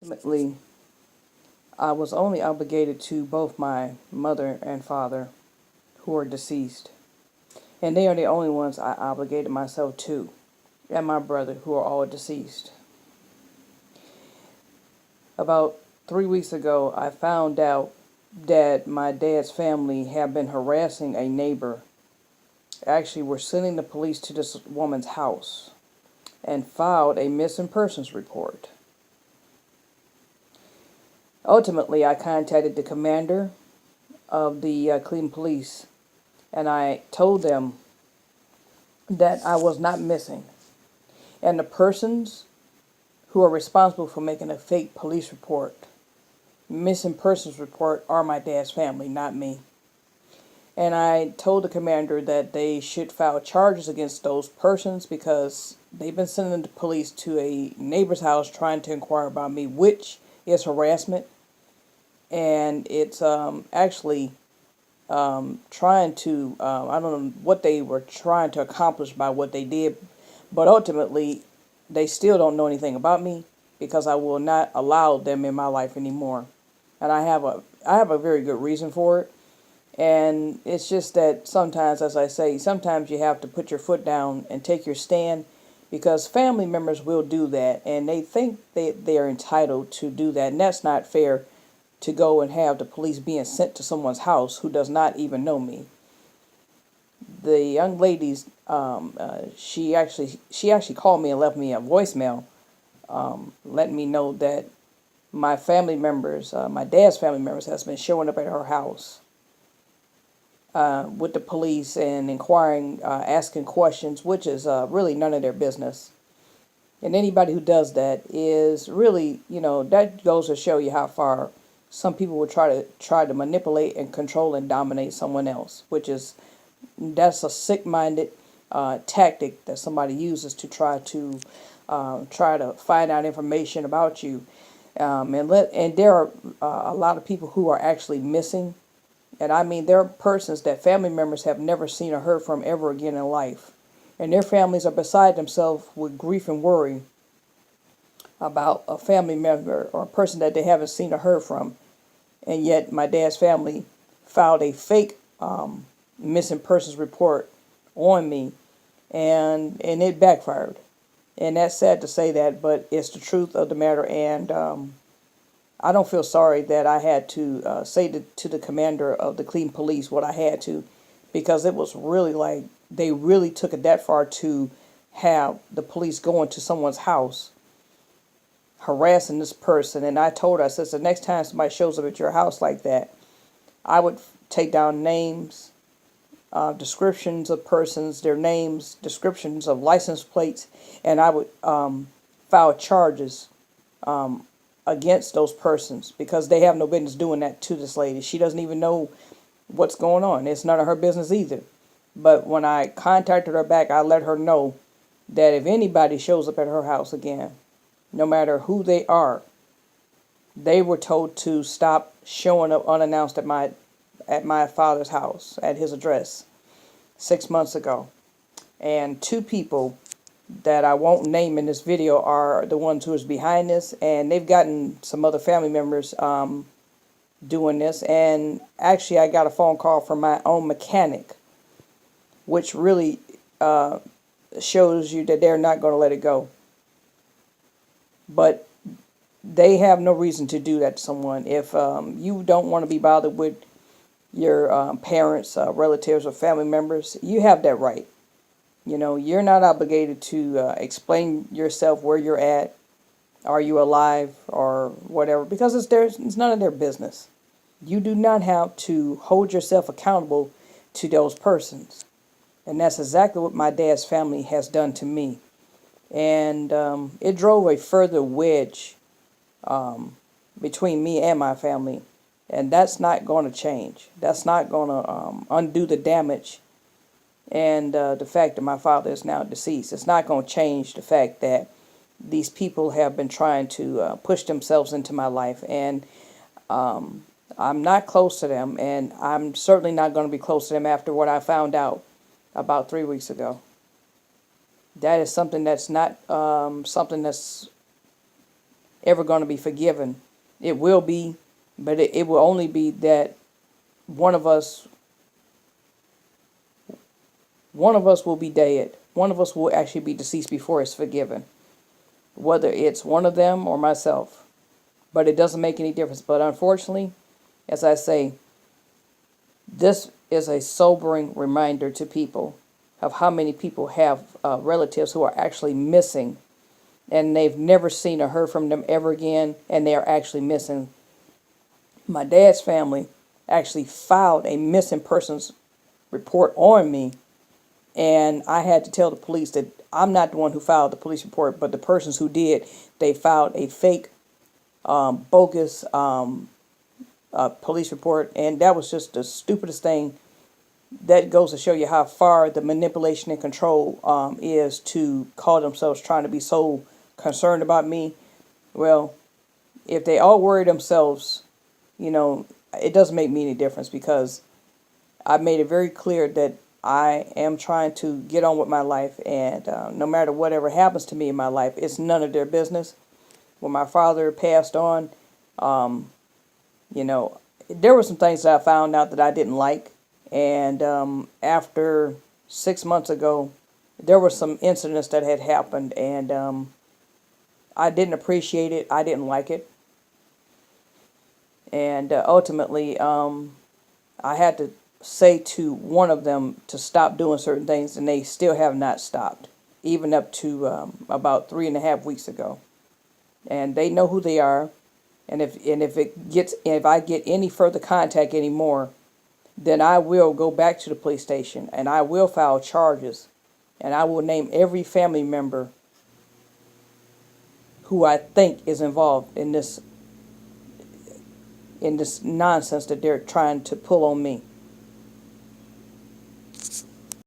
Ultimately, I was only obligated to both my mother and father, who are deceased, and they are the only ones I obligated myself to, and my brother, who are all deceased. About 3 weeks ago, I found out that my dad's family had been harassing a neighbor. Actually, were sending the police to this woman's house and filed a missing persons report. Ultimately, I contacted the commander of the Cleveland Police, and I told them that I was not missing. And the persons who are responsible for making a fake police report, missing persons report, are my dad's family, not me. And I told the commander that they should file charges against those persons because they've been sending the police to a neighbor's house trying to inquire about me, which is harassment. And it's actually trying to, I don't know what they were trying to accomplish by what they did, but ultimately they still don't know anything about me because I will not allow them in my life anymore. And I have a very good reason for it. And it's just that sometimes, as I say, sometimes you have to put your foot down and take your stand because family members will do that and they think they are entitled to do that. And that's not fair to go and have the police being sent to someone's house who does not even know me. The young lady's, she actually called me and left me a voicemail, letting me know that my family members, my dad's family members, has been showing up at her house with the police and inquiring, asking questions, which is really none of their business. And anybody who does that is really, that goes to show you how far some people will try to manipulate and control and dominate someone else, that's a sick-minded tactic that somebody uses to try to find out information about you. And there are a lot of people who are actually missing. And I mean, there are persons that family members have never seen or heard from ever again in life. And their families are beside themselves with grief and worry about a family member or a person that they haven't seen or heard from. And yet my dad's family filed a fake missing persons report on me, and it backfired. And that's sad to say that, but it's the truth of the matter. And I don't feel sorry that I had to say to the commander of the Cleveland Police what I had to, because it was really like they really took it that far to have the police go into someone's house harassing this person. And I told her, I said, the next time somebody shows up at your house like that, I would take down names, descriptions of persons, their names, descriptions of license plates, and I would file charges against those persons because they have no business doing that to this lady. She doesn't even know what's going on. It's none of her business either. But when I contacted her back, I let her know that if anybody shows up at her house again, no matter who they are, they were told to stop showing up unannounced at my father's house, at his address, 6 months ago. And two people that I won't name in this video are the ones who is behind this, and they've gotten some other family members doing this. And actually, I got a phone call from my own mechanic, which really shows you that they're not going to let it go. But they have no reason to do that to someone. If you don't want to be bothered with your parents, relatives, or family members, you have that right. You're not obligated to explain yourself, where you're at, are you alive, or whatever, because it's none of their business. You do not have to hold yourself accountable to those persons. And that's exactly what my dad's family has done to me. And it drove a further wedge between me and my family. And that's not going to change. That's not going to undo the damage and the fact that my father is now deceased. It's not going to change the fact that these people have been trying to push themselves into my life. And I'm not close to them. And I'm certainly not going to be close to them after what I found out about 3 weeks ago. That is something that's not something that's ever going to be forgiven. It will be, but it will only be that one of us one of us will be dead. One of us will actually be deceased before it's forgiven, whether it's one of them or myself. But it doesn't make any difference. But unfortunately, as I say, this is a sobering reminder to people of how many people have relatives who are actually missing, and they've never seen or heard from them ever again, and they are actually missing. My dad's family actually filed a missing persons report on me, and I had to tell the police that I'm not the one who filed the police report, but the persons who did. They filed a fake, bogus police report, and that was just the stupidest thing. That goes to show you how far the manipulation and control is, to call themselves trying to be so concerned about me. Well, if they all worry themselves, it doesn't make me any difference, because I made it very clear that I am trying to get on with my life, and no matter whatever happens to me in my life, it's none of their business. When my father passed on, there were some things that I found out that I didn't like, and after 6 months ago, there were some incidents that had happened, and I didn't appreciate it. I didn't like it, and ultimately, I had to say to one of them to stop doing certain things, and they still have not stopped, even up to about 3.5 weeks ago. And they know who they are, and if I get any further contact anymore, then I will go back to the police station and I will file charges, and I will name every family member who I think is involved in this nonsense that they're trying to pull on me.